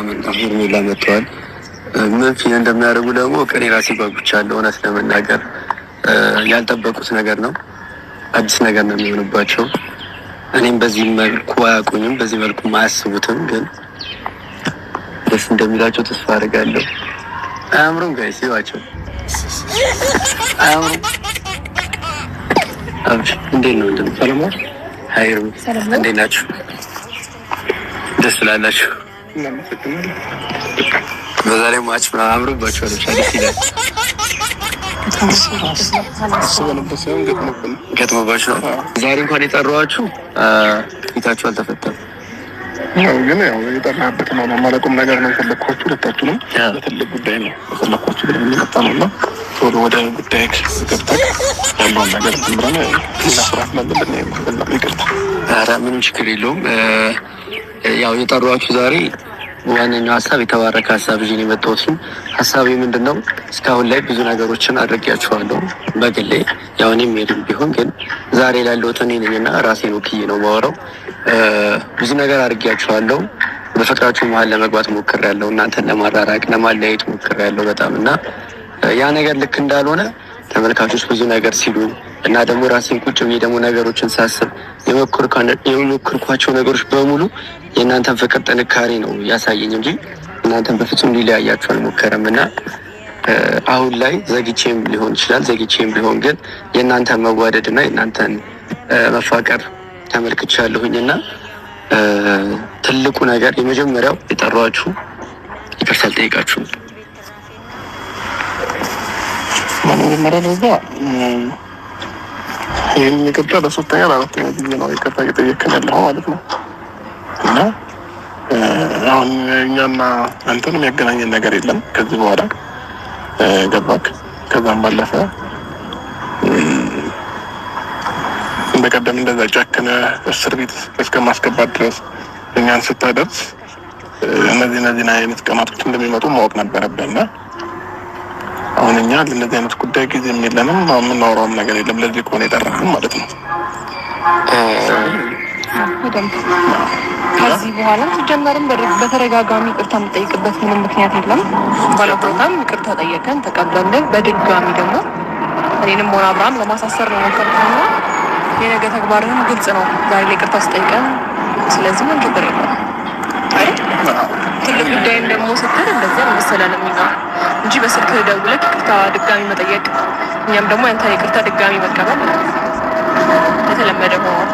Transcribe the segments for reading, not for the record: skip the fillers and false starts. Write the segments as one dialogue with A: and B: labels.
A: ምናምን ሄርሜላ መጥተዋል። ምን ፊል እንደሚያደርጉ ደግሞ እኔ ራሴ ጓጉቻለሁ። እውነት ለመናገር ያልጠበቁት ነገር ነው። አዲስ ነገር ነው የሚሆንባቸው። እኔም በዚህ መልኩ አያውቁኝም፣ በዚህ መልኩ አያስቡትም። ግን ደስ እንደሚላቸው ተስፋ አድርጋለሁ። አያምሩም? ጋይስ ይዋቸው አያምሩም? አብሽ እንዴት ነው? ሰላም ሀይሩ እንዴት ናችሁ? ደስ ላላችሁ በዛሬ ማች ምናምን አምሮባችኋል። ደስ ይላል። ገጥሞባችሁ ነው ዛሬ እንኳን የጠራኋችሁ። ፊታችሁ አልተፈታም።
B: ግን ያው የጠራህበት ነው ማለቁም ነገር ነው የፈለግኳችሁ። ሁለታችሁንም በትልቅ ጉዳይ ነው የፈለግኳችሁ ብለን የሚመጣ ነው እና ቶሎ ወደ ጉዳይ ገብተን ያለውን ነገር ዝምብረን ስራት መለብን። ይቅርታ።
A: ኧረ ምንም ችግር የለውም። ያው የጠሯችሁ ዛሬ ዋነኛው ሀሳብ የተባረከ ሀሳብ ይዤ ነው የመጣሁት። ሀሳቤ ምንድን ነው? እስካሁን ላይ ብዙ ነገሮችን አድርጌያችኋለሁ በግሌ። ያው እኔም ሄድም ቢሆን ግን ዛሬ ላለሁት እኔ ነኝና ራሴን ወክዬ ነው የማወራው። ብዙ ነገር አድርጌያችኋለሁ። በፍቅራችሁ መሀል ለመግባት ሞክሬያለሁ። እናንተን ለማራራቅ ለማለያየት ሞክሬያለሁ በጣም እና ያ ነገር ልክ እንዳልሆነ ተመልካቾች ብዙ ነገር ሲሉ እና ደግሞ ራሴን ቁጭ ብዬ ደግሞ ነገሮችን ሳስብ የሞከርኳቸው ነገሮች በሙሉ የእናንተን ፍቅር ጥንካሬ ነው ያሳየኝ እንጂ እናንተን በፍጹም ሊለያያችሁ አልሞከረም። እና አሁን ላይ ዘግቼም ሊሆን ይችላል ዘግቼም ቢሆን ግን የእናንተን መዋደድ እና የእናንተን መፋቀር ተመልክቻለሁኝ። እና ትልቁ ነገር የመጀመሪያው የጠሯችሁ ይቅርታ ልጠይቃችሁ ነው።
B: መጀመሪያ ደረጃ ይህን ይቅርታ ለሶስተኛ ለአራተኛ ጊዜ ነው ይቅርታ እየጠየቅን ያለው ማለት ነው። እና አሁን እኛና አንተን የሚያገናኘን ነገር የለም ከዚህ በኋላ ገባክ። ከዛም ባለፈ በቀደም እንደዛ ጨክነ እስር ቤት እስከ ማስገባት ድረስ እኛን ስታደርስ እነዚህን አይነት ቀናቶች እንደሚመጡ ማወቅ ነበረብንና አሁን እኛ ለእነዚህ አይነት ጉዳይ ጊዜ የለንም። የምናወራውም ነገር የለም። ለዚህ ከሆነ የጠራህን ማለት ነው።
C: ከዚህ በኋላ ሲጀመርም በተደጋጋሚ ይቅርታ የምጠይቅበት ምንም ምክንያት የለም። ባለቦታም ይቅርታ ጠየቀን ተቀበልን። በድጋሚ ደግሞ እኔንም ሆነ አብርሃም ለማሳሰር ነው ሞከርኩና የነገ ተግባርህም ግልጽ ነው ዛሬ ላይ ይቅርታ ስጠይቀን። ስለዚህ ምን ችግር የለም አይደል? ትልቅ ጉዳይም ደግሞ ስትል እንደዚያ መሰለንም እንጂ በስልክ ደውለህ ይቅርታ ድጋሚ መጠየቅ እኛም ደግሞ ያንተ ይቅርታ ድጋሚ መቀበል የተለመደ ሆኗል።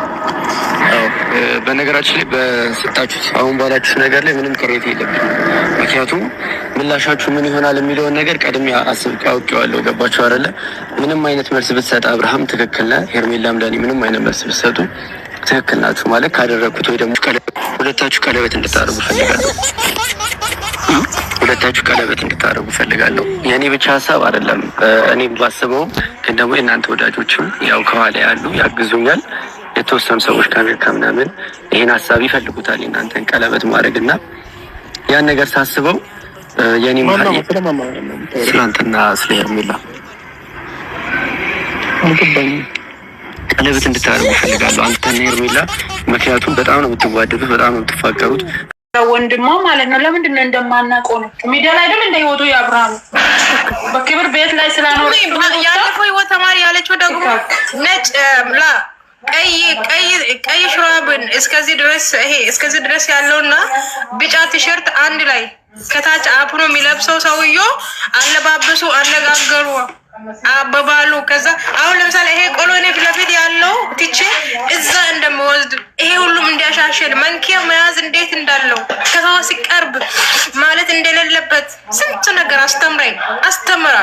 A: በነገራችን ላይ በሰጣችሁት አሁን ባላችሁ ነገር ላይ ምንም ቅሬታ የለብኝም። ምክንያቱም ምላሻችሁ ምን ይሆናል የሚለውን ነገር ቀድሜ አውቄዋለሁ። ገባችሁ አይደለ? ምንም አይነት መልስ ብትሰጥ አብርሃም ትክክል ነህ፣ ሄርሜላም ለእኔ ምንም አይነት መልስ ብትሰጡ ትክክል ናችሁ ማለት ካደረግኩት ወይ ደግሞ ሁለታችሁ ቀለበት እንድታደርጉ ፈልጋለሁ። ሁለታችሁ ቀለበት እንድታደርጉ ፈልጋለሁ። የእኔ ብቻ ሀሳብ አይደለም። እኔ ባስበውም ግን ደግሞ የእናንተ ወዳጆችም ያው ከኋላ ያሉ ያግዙኛል። የተወሰኑ ሰዎች ከአሜሪካ ምናምን ይሄን ሀሳብ ይፈልጉታል የእናንተን ቀለበት ማድረግ እና ያን ነገር ሳስበው የኔ ስለአንተና ስለ ሄርሜላ ቀለበት እንድታደርጉ ፈልጋለሁ አንተና ሄርሜላ። ምክንያቱም በጣም ነው የምትዋደዱት፣ በጣም ነው የምትፋቀሩት።
D: ወንድሟ ማለት ነው። ለምንድን ነው እንደማናውቀው ነው ሚዲያ ላይ አይደል እንደ ህይወቱ የአብርሃም በክብር ቤት ላይ ስላኖረ
E: ያለፈው ህይወት ተማሪ ያለችው ደግሞ ነጭ ቀይ ሹራብን እስከዚህ ድረስ ያለውና ቢጫ ቲሸርት አንድ ላይ ከታች አፕሮ የሚለብሰው ሰውዬው አለባበሱ፣ አነጋገሩ፣ አበባሉ ከዛ አሁን ለምሳሌ ይሄ ቆሎ እኔ ፊት ለፊት ያለው ትቼ እዛ እንደምወስድ ይሄ ሁሉም እንዲያሻሽል መንኪያ መያዝ እንዴት እንዳለው ከሰው ሲቀርብ ማለት እንደሌለበት ስንት ነገር አስተምራ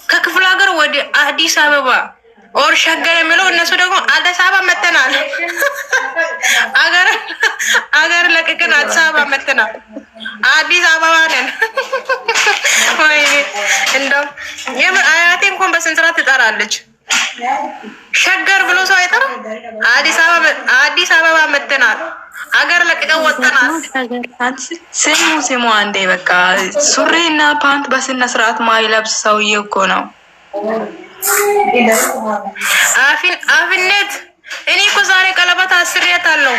E: ከክፍለ ሀገር ወደ አዲስ አበባ ኦር ሸገር የሚለው እነሱ ደግሞ አዲስ አበባ መተናል። አገር ለቅቅን አዲስ አበባ መተናል። አዲስ አበባ ነን። ወይኔ እንደው የምን አያቴ እንኳን በስንት ትጠራለች። ሸገር ብሎ ሰው አይጠራም። አዲስ አበባ መተናል። አገር ለቅቀን ወጥተናል። ስሙ አንዴ በቃ ሱሪና ፓንት በስነ ስርዓት ማይለብስ ሰውዬ እኮ ነው። አፍነት እኔ እኮ ዛሬ ቀለበት አስሬያታለሁ።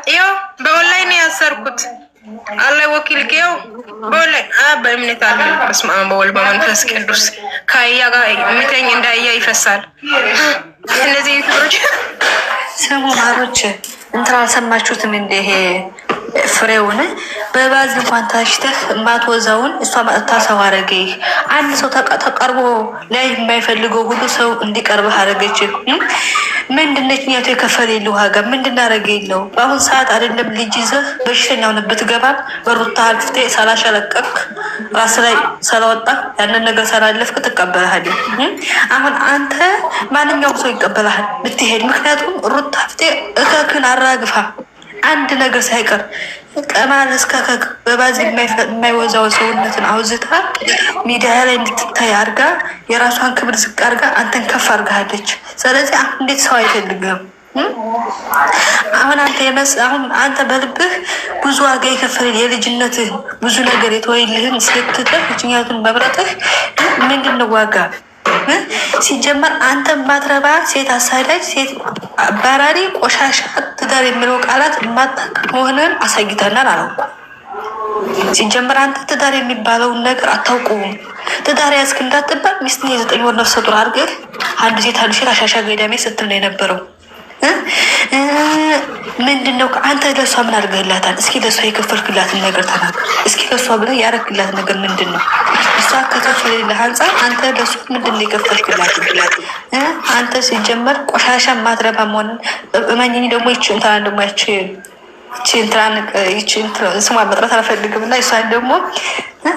E: ይኸው በኦንላይን ያሰርኩት አላህ ወኪል ከው ወለ በእምነት አለ በስመ አብ ወወልድ ወመንፈስ ቅዱስ ካያ ጋር የሚተኝ እንዳያ ይፈሳል። እነዚህ ፍሮች
F: ስሙ ማሮች እንትን አልሰማችሁትም? እንደ ይሄ ፍሬውን በባዝ እንኳን ታሽተህ ማትወዛውን እሷ ማጥታ ሰው አረገኝ። አንድ ሰው ተቀርቦ ላይ የማይፈልገው ሁሉ ሰው እንዲቀርብህ አረገች። ምንድነች ኛቱ የከፈለልህ ዋጋ ምንድን አረገለው? በአሁን ሰዓት አይደለም ልጅ ይዘህ በሽተኛው ብትገባም በሩታ አልፍቴ ሳላሸለቀቅ ራስ ላይ ሰላወጣ ያንን ነገር ሰላለፍክ ትቀበልሃለህ። አሁን አንተ ማንኛውም ሰው ይቀበልሃል ብትሄድ። ምክንያቱም ሩታ አልፍቴ እከክን አራግፋ አንድ ነገር ሳይቀር ቀማል እስከከክ በባዝ የማይወዛው ሰውነትን አውዝታ ሚዲያ ላይ እንድትታይ አርጋ የራሷን ክብር ዝቅ አርጋ አንተን ከፍ አርጋለች። ስለዚህ አሁን እንዴት ሰው አይፈልግም? አሁን አንተ በልብህ ብዙ ዋጋ የከፈለ የልጅነትህ ብዙ ነገር የተወይልህን ሴት ትተህ እችኛቱን መብረጥህ ምንድን ነው ዋጋ? ሲጀመር አንተ ማትረባ ሴት አሳዳጅ፣ ሴት አባራሪ፣ ቆሻሻ ትዳር የሚለው ቃላት ማታውቅ መሆንን አሳይተናል አለው። ሲጀመር አንተ ትዳር የሚባለውን ነገር አታውቁም። ትዳር ያዝክ እንዳትባል ሚስትን የ9 ወር ነፍሰ ጡር አድርገህ አንድ ሴት አንድ ሴት አሻሻ ገዳሜ ስትል ነው የነበረው። ምንድን ነው አንተ ለሷ ምን አድርገህላታል? እስኪ ለሷ የከፈልክላትን ነገር ተናገር። እስኪ ለሷ ብለህ ያረክላት ነገር ምንድን ነው? እሷ ከከፈለልህ አንጻር አንተ ለሷ ምንድን ነው የከፈልክላት? አንተ ሲጀመር ቆሻሻ ማትረባ መሆንን እመኝኝ። ደግሞ ይችንታን ደግሞ ስሟ መጥራት አልፈልግም እና እሷን ደግሞ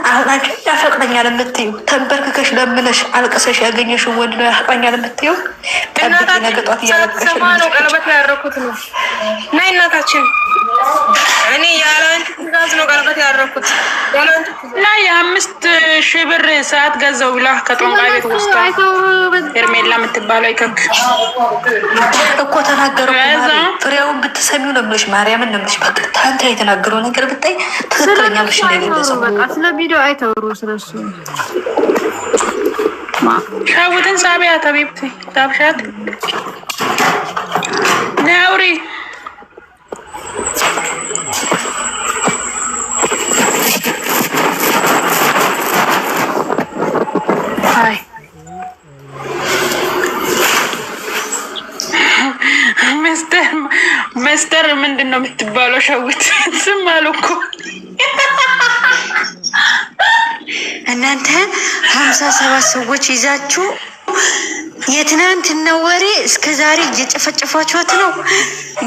F: አሁን አንቺ ያፈቅረኛል የምትይው ተንበርክከሽ ለምነሽ አልቅሰሽ ያገኘሽው ወንድ ነው ያፈቅረኛል የምትይው። ጠብቂ፣ ነገ ጧት እያለቀሽ
E: ነው ቀለበት ያደረኩት ነው እና እናታችን እኔ ያለ አንቺ ትእዛዝ ነው ቀለበት ያደረኩት
D: እና የ5,000 ብር ሰዓት ገዛው ብላ ከጦንቃይ ቤት ውስጥ ሄርሜላ የምትባለው ይከክ
F: እኮ ተናገሩ። ፍሬውን ብትሰሚው ነው የምልሽ፣ ማርያምን ነው የምልሽ። በቃ ታንተ የተናገረው ነገር ብታይ ትክክለኛ ልሽ እንደገለጸው
C: ቪዲዮ አይተውሩ ስለሱ
D: ሻውትን ሳቢያ ተቢብቲ ታብሻት ናውሪ አይ ሚስተር ምንድን ነው የምትባለው? ሸውት ስም አሉ እኮ
G: እናንተ 57 ሰዎች ይዛችሁ የትናንትና ወሬ እስከ ዛሬ እየጨፈጨፋችኋት ነው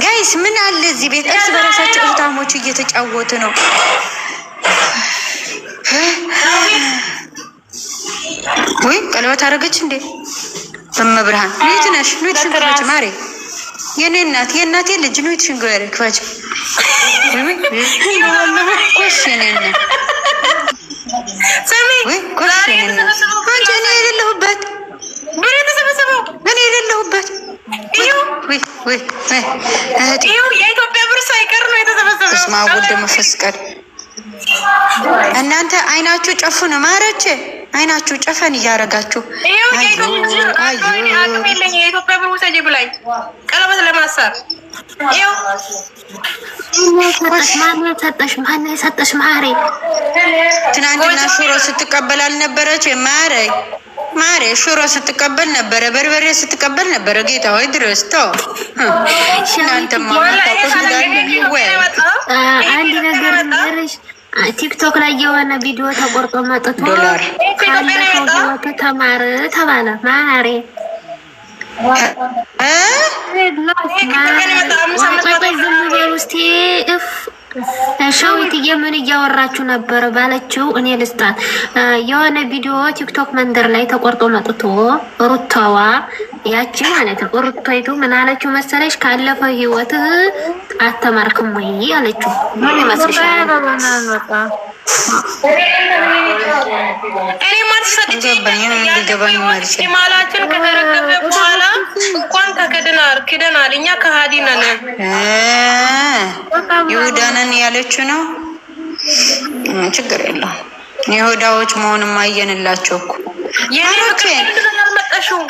G: ጋይስ። ምን አለ እዚህ ቤት እርስ በራሳቸው እህታሞች እየተጫወቱ ነው። ወይ ቀለበት አደረገች እንዴ? በመብርሃን ልጅ ነሽ ነው ትሽንገረች ማሬ የኔ እናት የእናቴ ልጅ ነው ትሽንገረች ኮሽ የኔ እናት ሰሚ አንቺ እኔ የሌለሁበት እኔ የሌለሁበት
E: የኢትዮጵያ ብር ሳይቀር ነው የተሰበሰበው።
G: እስማ ወልደ መንፈስ ቅዱስ እናንተ አይናችሁ ጨፉን ማረች አይናችሁ ጨፈን እያረጋችሁ
E: የኢትዮጵያ ብር ውሰጂ ብላኝ ቀለበት ለማሳር
H: ማነው የሰጠሽ? ማሬ
G: ትናንትና ሽሮ ስትቀበል አልነበረች? ማሬ ሽሮ ስትቀበል ነበረ፣ በርበሬ ስትቀበል ነበረ። ጌታ ወይ ድረስ ተው። እናንተማ
H: አንድ ነገር ልንገርሽ፣ ቲክቶክ ላይ የሆነ ቪዲዮ ተቆርጦ መጥቶ ካለፈው ህይወቱ ተማር ተባለ። ማሬ ዝም በሉ እስኪ። ሸዊትዬ ምን እያወራችሁ ነበር ባለችው እኔ ልስጣት። የሆነ ቪዲዮ ቲክቶክ መንደር ላይ ተቆርጦ መጥቶ ሩታዋ ያቺ ማለት ነው ሩታይቱ ምን አለችው መሰለሽ? ካለፈው ህይወት አተማርክም ወይ አለችው። ምን ይመስልሻል?
E: እኔ ማትሰጥኝ ማላችን ከተረገበ በኋላ እንኳን ክደናል። እኛ ከሃዲ ነን
G: ይሁዳንን ያለችው ነው። ችግር የለውም። ይሁዳዎች መሆንም አየንላቸው እኮ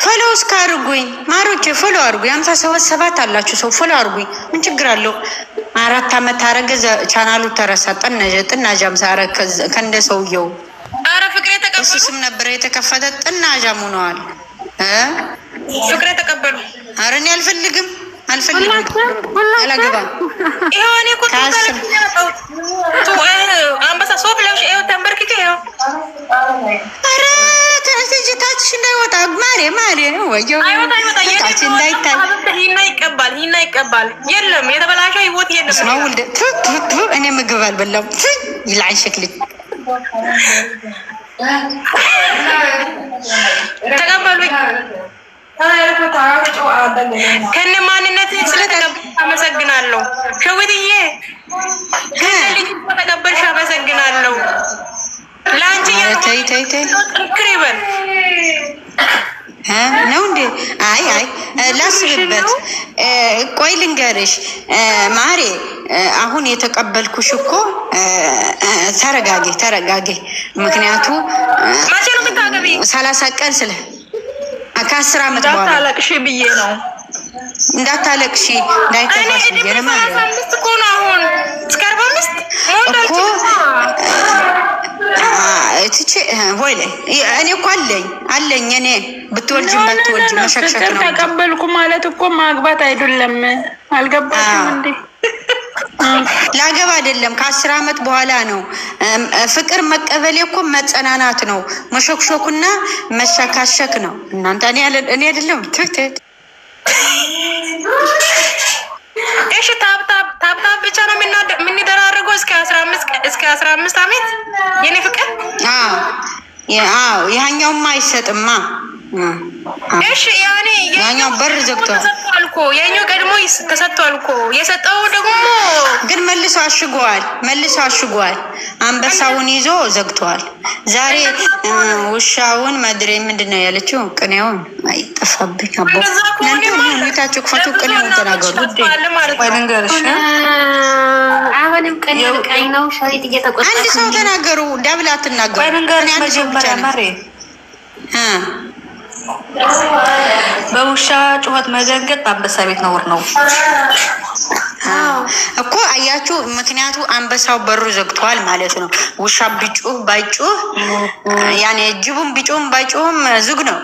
G: ፎሎ እስካርጉኝ ማሮቼ ፎሎ አርጉኝ። 57 አላችሁ ሰው ፎሎ አርጉኝ። ምን ችግር አለው? 4 ዓመት ታረገ ቻናሉ ተረሳ። ጥናጃም ሳረ ከእንደ ሰውየው
E: አረ ፍቅሬ ተቀበሉ።
G: እሱ ስም ነበር የተከፈተ ጥናጃም ሆነዋል።
E: ፍቅሬ ተቀበሉ።
G: አረ እኔ አልፈልግም አላገባም።
E: ይኸው እኔ እኮ አንበሳ ሶፍ ለብሽ ይኸው ተንበርክኬ ይኸው።
G: አረ ተነስተሽ ታችሽ እንዳይወጣ ማሬ ወዮ ታች እንዳይታይ
E: ሂና ይቀባል። የለም የተበላሸ ህይወት የለም
G: ነው ወልደ እኔ ምግብ አልበላም ይልዓን ሸክል
E: ተቀበሉኝ። ከነ ማንነት ስለተቀበልሽ አመሰግናለሁ። ሸዊትዬ ልጅ ተቀበልሽ አመሰግናለሁ። ለአንቺ
G: ተይ
E: ጥንክር ይበል
G: ነው እንዴ? አይ ላስብበት። ቆይ ልንገርሽ ማሬ፣ አሁን የተቀበልኩሽ እኮ ተረጋጊ። ምክንያቱ
E: መቼ ነው የምታገቢ?
G: 30 ቀን ስለ ከ10 ዓመት በኋላ
E: እንዳታለቅሽ ብዬ ነው።
G: እንዳታለቅሽ እንዳይከፋሽ ብዬ ነው ማለት ነው።
E: 35 እኮ ነው አሁን እስከ 45
G: እኮ እኔ እኮ አለኝ እኔ ብትወልጂም ባትወልጂም መሸክሸክ ነው።
D: ተቀበልኩ ማለት እኮ ማግባት አይደለም። አልገባሽም እንዴ?
G: ላገባ አይደለም ከ10 ዓመት በኋላ ነው። ፍቅር መቀበሌ እኮ መጸናናት ነው። መሾክሾክና መሸካሸክ ነው። እናንተ እኔ አይደለም
E: እሺ ታብታብ ብቻ ነው የምንደራረገው እስከ 15 ዓመት የኔ ፍቅር።
G: ያኛውማ አይሰጥማ።
E: እሺ ያኔ
G: ያኛው በር ዘግቷል
E: እኮ ያኛው ቀድሞ ተሰጥቷል እኮ። የሰጠው ደግሞ
G: ግን መልሶ አሽጓል። አንበሳውን ይዞ ዘግቷል። ዛሬ ውሻውን መድሬ ምንድነው ያለችው? ቅኔውን አይጠፋብኝ አቦ እናንተ ክፈቱ። ቅኔውን ተናገሩ።
H: አሁንም ቅኔ ልቃኝ ነው። ሸሪጥ እየተቆጣ
G: አንድ ሰው ተናገሩ። ዳብላ አትናገሩ። አንድ ሰው ብቻ ነው።
F: በውሻ ጩኸት መደንገጥ በአንበሳ ቤት ነውር ነው
G: እኮ አያችሁ። ምክንያቱ አንበሳው በሩ ዘግቷል ማለት ነው። ውሻ ቢጮህ ባይጮህ ያኔ ጅቡን ቢጮህም ባይጮህም ዝግ ነው።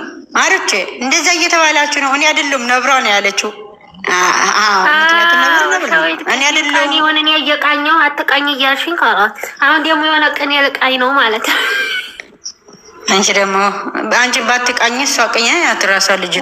G: አርቼ እንደዛ እየተባላችሁ ነው። እኔ አይደለም ነብሯ ነው ያለችው።
H: እኔ አይደለም ይሁን እኔ እየቃኘው አትቃኝ እያልሽኝ ካላት አሁን ደግሞ የሆነ ቅኔ ልቃኝ ነው ማለት ነው።
G: አንቺ ባትቃኝ እሷ ቀኛ ያትራሳ ልጅ